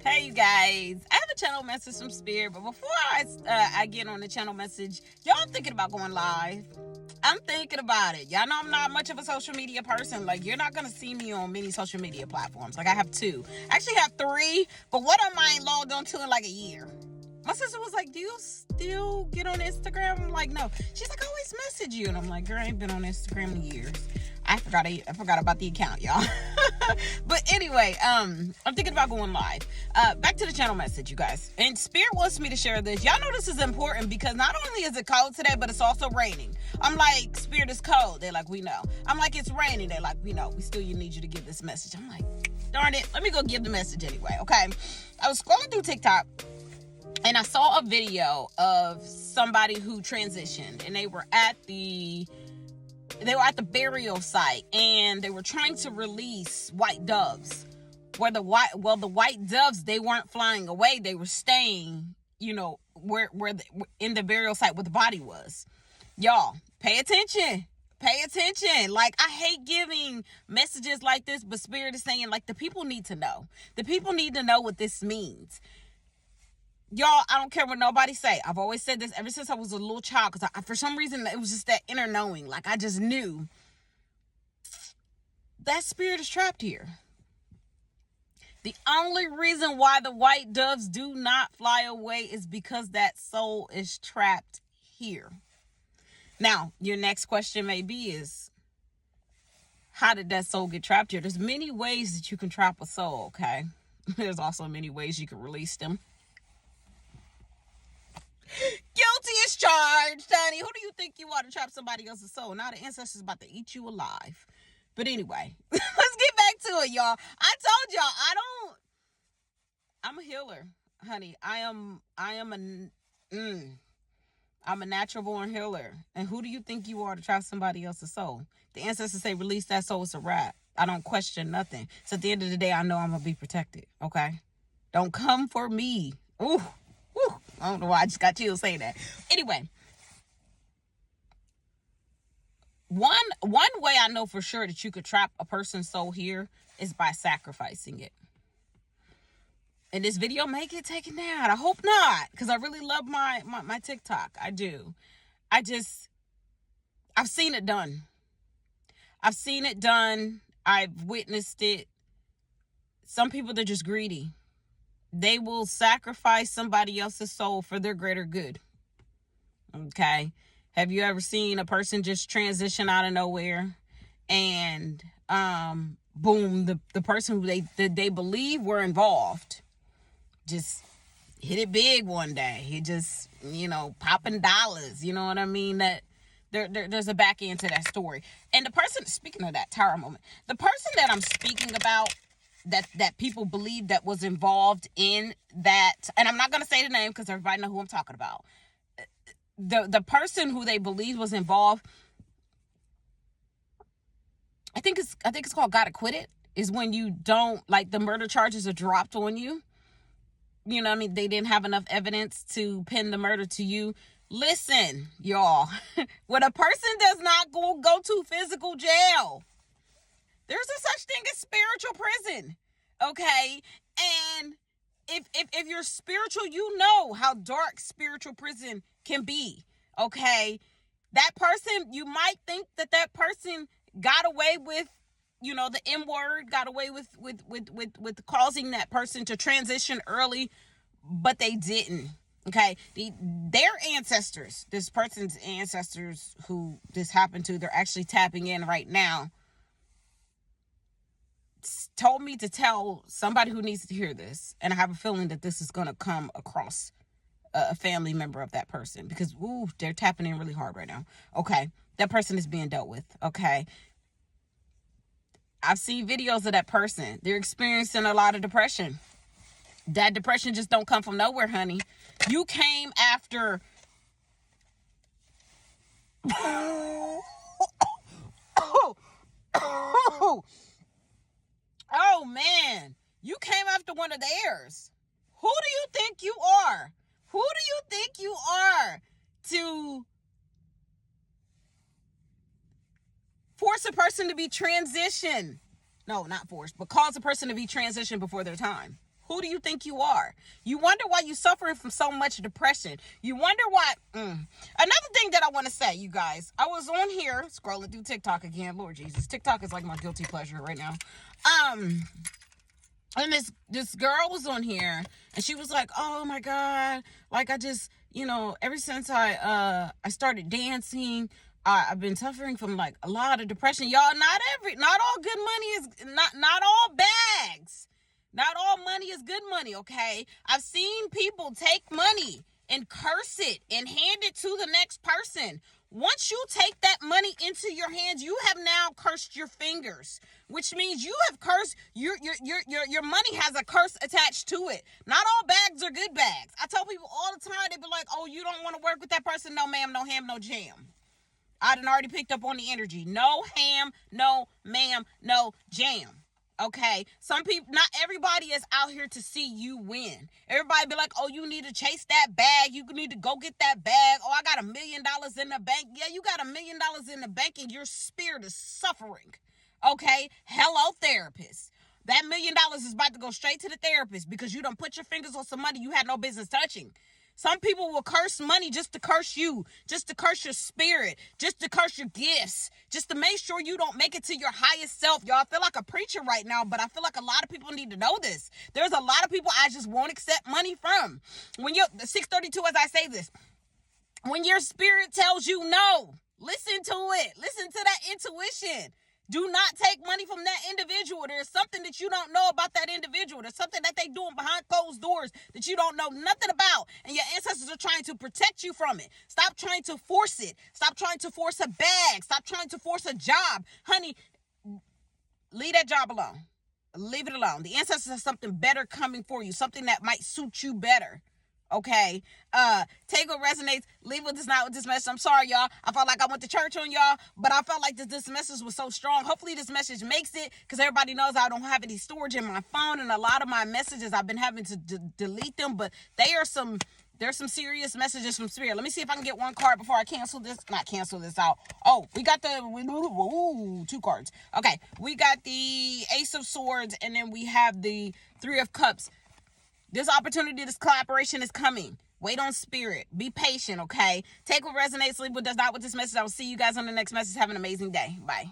Hey you guys, I have a channel message from Spirit, but before I get on the channel message, y'all thinking about going live? I'm thinking about it. Y'all know I'm not much of a social media person. Like, you're not gonna see me on many social media platforms. Like, I have 2. I actually have 3, but one of them I ain't logged on to in like a year. My sister was like, do you still get on Instagram? I'm like, no. She's like, I always message you. And I'm like, girl, I ain't been on Instagram in years. I forgot about the account, y'all. But anyway, I'm thinking about going live. Back to the channel message, you guys. And Spirit wants me to share this. Y'all know this is important because not only is it cold today, but it's also raining. I'm like, Spirit, is cold. They're like, we know. I'm like, it's raining. They're like, we know. We still need you to give this message. I'm like, darn it. Let me go give the message anyway, okay? I was scrolling through TikTok, and I saw a video of somebody who transitioned, and they were at the burial site, and they were trying to release white doves. Where the white doves, they weren't flying away; they were staying, in the burial site where the body was. Y'all, pay attention. Pay attention. Like, I hate giving messages like this, but Spirit is saying, like, the people need to know. The people need to know what this means. Y'all, I don't care what nobody say. I've always said this ever since I was a little child, because for some reason it was just that inner knowing. Like, I just knew that spirit is trapped here. The only reason why the white doves do not fly away is because that soul is trapped here. Now, your next question may be is, how did that soul get trapped here? There's many ways that you can trap a soul, okay? There's also many ways you can release them. Guilty is charged, honey. Who do you think you are to trap somebody else's soul? Now the ancestors about to eat you alive. But anyway, let's get back to it, y'all. I told y'all, I'm a healer, honey. I'm a natural born healer. And who do you think you are to trap somebody else's soul? The ancestors say, release that soul, it's a wrap. I don't question nothing. So at the end of the day, I know I'm gonna be protected, okay? Don't come for me. Ooh. Whew, I don't know why I just got chills saying that. Anyway, one way I know for sure that you could trap a person's soul here is by sacrificing it. And this video may get taken down. I hope not, because I really love my TikTok. I do. I've seen it done. I've seen it done. I've witnessed it. Some people, they're just greedy. They will sacrifice somebody else's soul for their greater good. Okay. Have you ever seen a person just transition out of nowhere and boom, the person who they believe were involved just hit it big one day. He just, popping dollars, you know what I mean? That there's a back end to that story. And the person, speaking of that Tara moment, the person that I'm speaking about, that people believe that was involved in that, and I'm not going to say the name because everybody know who I'm talking about. The person who they believe was involved, I think it's called got acquitted, is when you don't, like, the murder charges are dropped on you. You know what I mean? They didn't have enough evidence to pin the murder to you. Listen, y'all, when a person does not go to physical jail, there's a such thing as spiritual prison, okay? And if you're spiritual, you know how dark spiritual prison can be, okay? That person, you might think that person got away with, the M word, got away with causing that person to transition early, but they didn't, okay? Their ancestors, this person's ancestors who this happened to, they're actually tapping in right now, told me to tell somebody who needs to hear this, and I have a feeling that this is going to come across a family member of that person, because they're tapping in really hard right now. Okay, that person is being dealt with. Okay, I've seen videos of that person. They're experiencing a lot of depression. That depression just don't come from nowhere, honey. You came after oh man, you came after one of theirs. Who do you think you are? Who do you think you are to force a person to be transitioned? No, not force, but cause a person to be transitioned before their time. Who do you think you are? You wonder why you're suffering from so much depression. You wonder why. Another thing that I want to say, you guys, I was on here scrolling through TikTok again. Lord Jesus, TikTok is like my guilty pleasure right now. And this girl was on here, and she was like, "Oh my God, like I just, ever since I started dancing, I've been suffering from like a lot of depression." Y'all, not all good money is not all bags. Not all money is good money, okay? I've seen people take money and curse it and hand it to the next person. Once you take that money into your hands, you have now cursed your fingers, which means you have cursed your money has a curse attached to it. Not all bags are good bags. I tell people all the time, they be like, "Oh, you don't want to work with that person?" No, ma'am, no ham, no jam. I done already picked up on the energy. No ham, no ma'am, no jam. Okay, some people, not everybody is out here to see you win. Everybody be like, "Oh, you need to chase that bag. You need to go get that bag. Oh, I got $1 million in the bank." Yeah, you got $1 million in the bank and your spirit is suffering. Okay, hello, therapist. That $1 million is about to go straight to the therapist because you done put your fingers on some money you had no business touching. Some people will curse money just to curse you, just to curse your spirit, just to curse your gifts, just to make sure you don't make it to your highest self. Y'all, I feel like a preacher right now, but I feel like a lot of people need to know this. There's a lot of people I just won't accept money from. When you're 632, as I say this, when your spirit tells you no, listen to it. Listen to that intuition. Do not take money from that individual. There's something that you don't know about that individual. There's something that they doing behind closed doors that you don't know nothing about. And your ancestors are trying to protect you from it. Stop trying to force it. Stop trying to force a bag. Stop trying to force a job. Honey, leave that job alone. Leave it alone. The ancestors have something better coming for you. Something that might suit you better. Okay, take what resonates, leave what does not with this message. I'm sorry, y'all. I felt like I went to church on y'all, but I felt like this message was so strong. Hopefully this message makes it, because everybody knows I don't have any storage in my phone, and a lot of my messages I've been having to delete them, but there's some serious messages from spirit. Let me see if I can get one card before I cancel this out. Oh, we got two cards. Okay, we got the Ace of Swords, and then we have the Three of Cups. This opportunity, this collaboration is coming. Wait on spirit. Be patient, okay? Take what resonates, leave what does not with this message. I will see you guys on the next message. Have an amazing day. Bye.